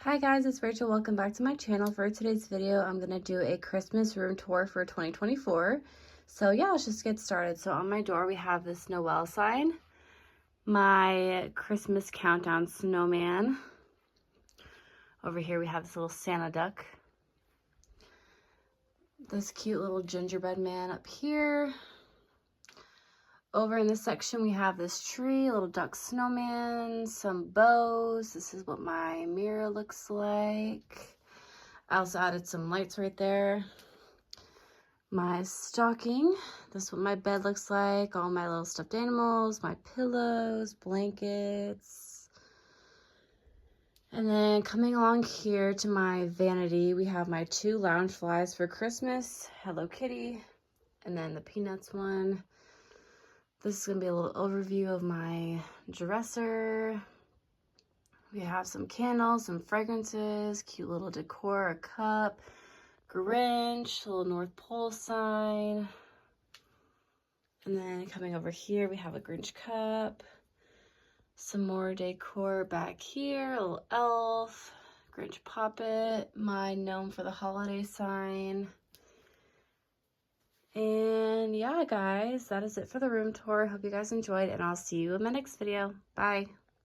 Hi guys, it's Rachel. Welcome back to my channel. For today's video, I'm going to do a Christmas room tour for 2024. So yeah, let's just get started. So on my door, we have this Noel sign, my Christmas countdown snowman. Over here, we have this little Santa duck. This cute little gingerbread man up here. Over in this section, we have this tree, a little duck snowman, some bows. This is what my mirror looks like. I also added some lights right there. My stocking. This is what my bed looks like. All my little stuffed animals, my pillows, blankets. And then coming along here to my vanity, we have my two Loungeflies for Christmas. Hello Kitty. And then the Peanuts one. This is going to be a little overview of my dresser. We have some candles, some fragrances, cute little decor, a cup, Grinch, a little North Pole sign. And then coming over here, we have a Grinch cup, some more decor back here, a little elf, Grinch poppet, my gnome for the holiday sign. And yeah, guys, that is it for the room tour. Hope you guys enjoyed, and I'll see you in my next video. Bye.